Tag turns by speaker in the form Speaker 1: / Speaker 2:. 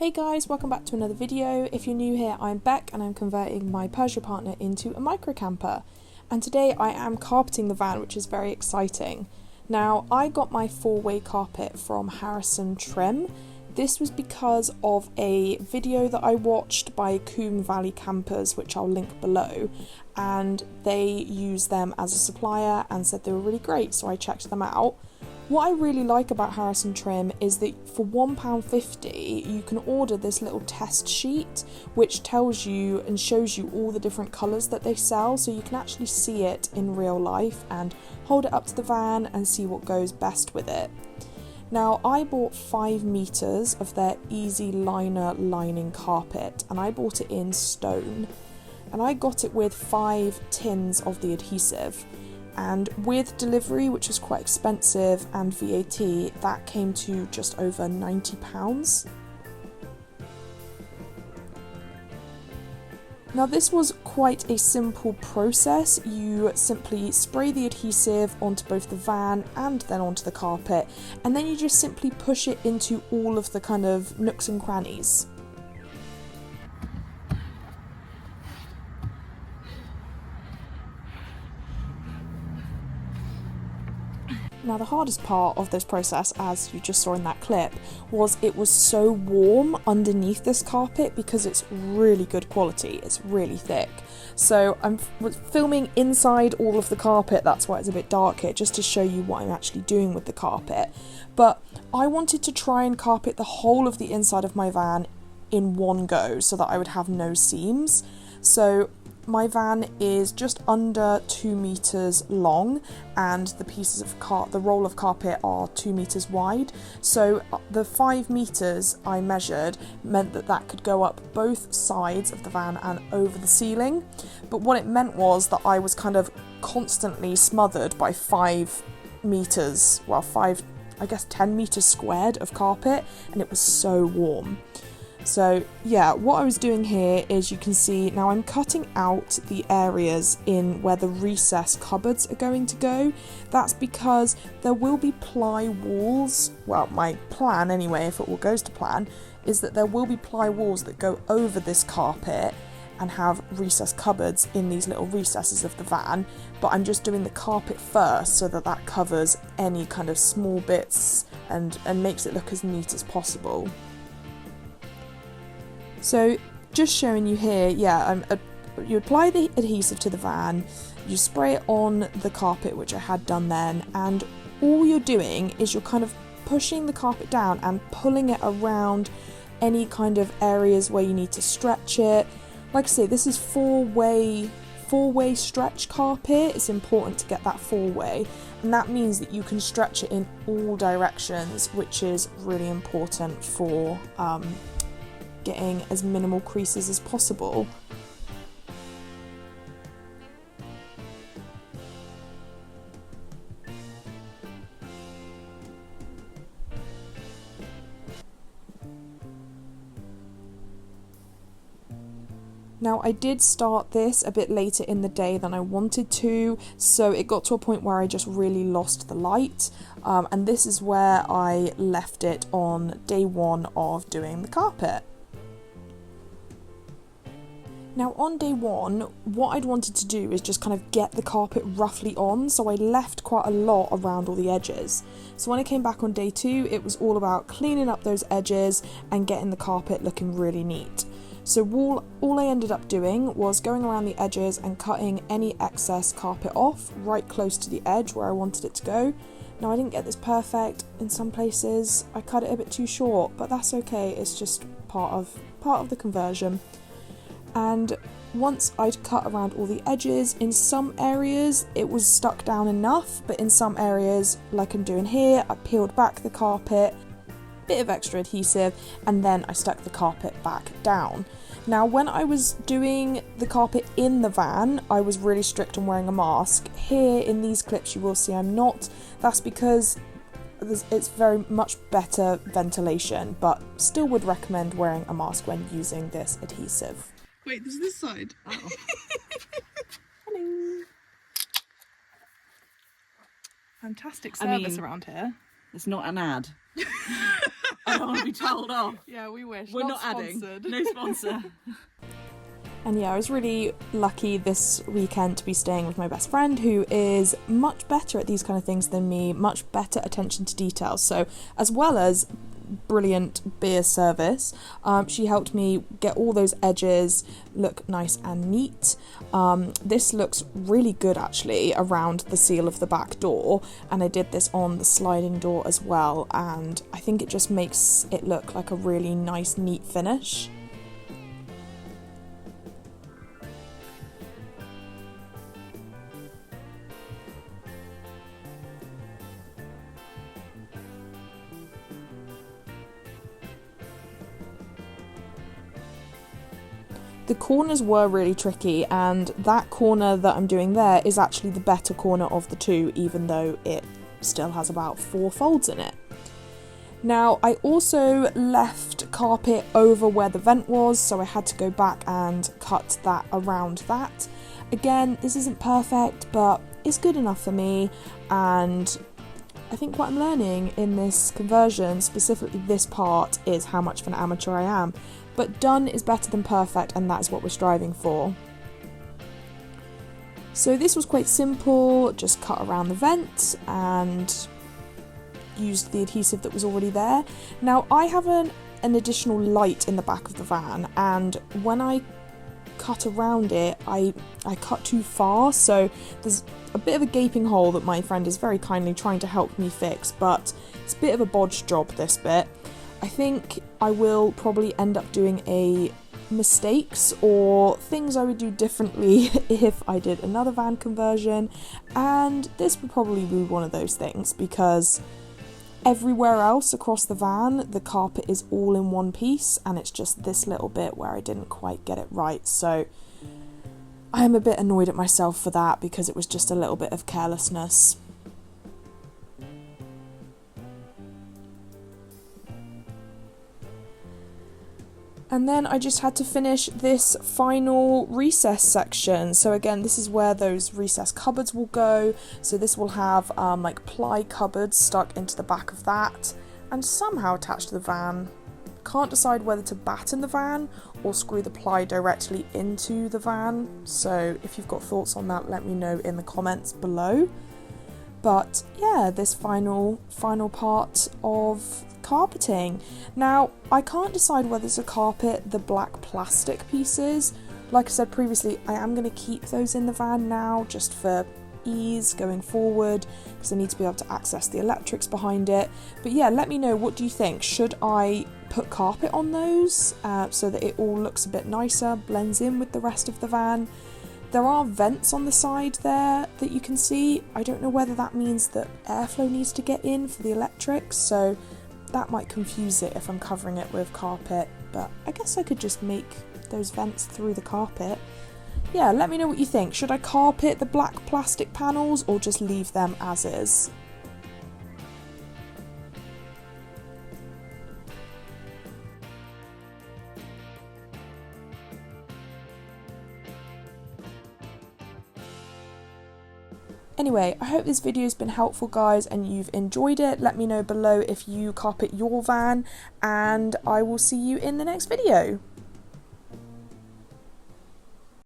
Speaker 1: Hey guys, welcome back to another video. If you're new here, I'm Beck and I'm converting my Peugeot partner into a micro camper. And today I am carpeting the van, which is very exciting. Now, I got my 4-way carpet from Harrison Trim. This was because of a video that I watched by Coombe Valley Campers, which I'll link below, and they used them as a supplier and said they were really great, so I checked them out. What I really like about Harrison Trim is that for £1.50 you can order this little test sheet which tells you and shows you all the different colours that they sell, so you can actually see it in real life and hold it up to the van and see what goes best with it. Now, I bought 5 metres of their Easy Liner lining carpet and I bought it in stone, and I got it with 5 tins of the adhesive. And with delivery, which was quite expensive, and VAT, that came to just over £90. Now, this was quite a simple process. You simply spray the adhesive onto both the van and then onto the carpet, and then you just simply push it into all of the kind of nooks and crannies. Now, the hardest part of this process, as you just saw in that clip, was it was so warm underneath this carpet because it's really good quality, it's really thick. So I'm filming inside all of the carpet, that's why it's a bit dark here, just to show you what I'm actually doing with the carpet. But I wanted to try and carpet the whole of the inside of my van in one go so that I would have no seams. So my van is just under 2 metres long and the pieces of the roll of carpet are 2 metres wide. So the 5 metres I measured meant that that could go up both sides of the van and over the ceiling. But what it meant was that I was kind of constantly smothered by 5 metres, well 5, I guess 10 metres squared of carpet, and it was so warm. So yeah, what I was doing here is, you can see now I'm cutting out the areas in where the recess cupboards are going to go. That's because there will be ply walls, well, my plan anyway, if it all goes to plan, is that there will be ply walls that go over this carpet and have recess cupboards in these little recesses of the van, but I'm just doing the carpet first so that that covers any kind of small bits and makes it look as neat as possible. So just showing you here, yeah, you apply the adhesive to the van, you spray it on the carpet, which I had done then, and all you're doing is you're kind of pushing the carpet down and pulling it around any kind of areas where you need to stretch it. Like I say, this is four-way stretch carpet. It's important to get that 4-way, and that means that you can stretch it in all directions, which is really important for getting as minimal creases as possible. Now, I did start this a bit later in the day than I wanted to, so it got to a point where I just really lost the light, and this is where I left it on day 1 of doing the carpet. Now, on day 1, what I'd wanted to do is just kind of get the carpet roughly on, so I left quite a lot around all the edges. So when I came back on day 2, it was all about cleaning up those edges and getting the carpet looking really neat. So all I ended up doing was going around the edges and cutting any excess carpet off right close to the edge where I wanted it to go. Now, I didn't get this perfect. In some places I cut it a bit too short, but that's okay, it's just part of the conversion. And once I'd cut around all the edges, in some areas it was stuck down enough, but in some areas, like I'm doing here, I peeled back the carpet, bit of extra adhesive, and then I stuck the carpet back down. Now, when I was doing the carpet in the van, I was really strict on wearing a mask. Here in these clips you will see I'm not. That's because it's very much better ventilation, but still would recommend wearing a mask when using this adhesive.
Speaker 2: Wait, there's this side. Oh.
Speaker 1: Hello. Fantastic service around here.
Speaker 2: It's not an ad. I don't want to be told off.
Speaker 1: Yeah, we wish.
Speaker 2: We're not adding. No sponsor.
Speaker 1: And yeah, I was really lucky this weekend to be staying with my best friend, who is much better at these kind of things than me, much better attention to detail. So as well as brilliant beer service, she helped me get all those edges look nice and neat. This looks really good actually around the seal of the back door, and I did this on the sliding door as well, and I think it just makes it look like a really nice neat finish. The corners were really tricky, and that corner that I'm doing there is actually the better corner of the two, even though it still has about 4 folds in it. Now, I also left carpet over where the vent was, so I had to go back and cut that around that. Again, this isn't perfect, but it's good enough for me, and I think what I'm learning in this conversion, specifically this part, is how much of an amateur I am. But done is better than perfect, and that's what we're striving for. So this was quite simple, just cut around the vent and used the adhesive that was already there. Now I have an additional light in the back of the van, and when I cut around it, I cut too far, so there's a bit of a gaping hole that my friend is very kindly trying to help me fix, but it's a bit of a bodged job, this bit. I think I will probably end up doing a mistakes or things I would do differently if I did another van conversion, and this would probably be one of those things, because everywhere else across the van the carpet is all in one piece, and it's just this little bit where I didn't quite get it right. So I am a bit annoyed at myself for that, because it was just a little bit of carelessness. And then I just had to finish this final recess section. So again, this is where those recess cupboards will go. So this will have like ply cupboards stuck into the back of that and somehow attached to the van. Can't decide whether to batten the van or screw the ply directly into the van. So if you've got thoughts on that, let me know in the comments below. But yeah, this final part of carpeting. Now, I can't decide whether to carpet the black plastic pieces. Like I said previously, I am going to keep those in the van now, just for ease going forward, because I need to be able to access the electrics behind it. But yeah, let me know, what do you think? Should I put carpet on those so that it all looks a bit nicer, blends in with the rest of the van? There are vents on the side there that you can see. I don't know whether that means that airflow needs to get in for the electrics, so that might confuse it if I'm covering it with carpet, but I guess I could just make those vents through the carpet. Yeah, let me know what you think. Should I carpet the black plastic panels or just leave them as is? Anyway, I hope this video has been helpful, guys, and you've enjoyed it. Let me know below if you carpet your van, and I will see you in the next video.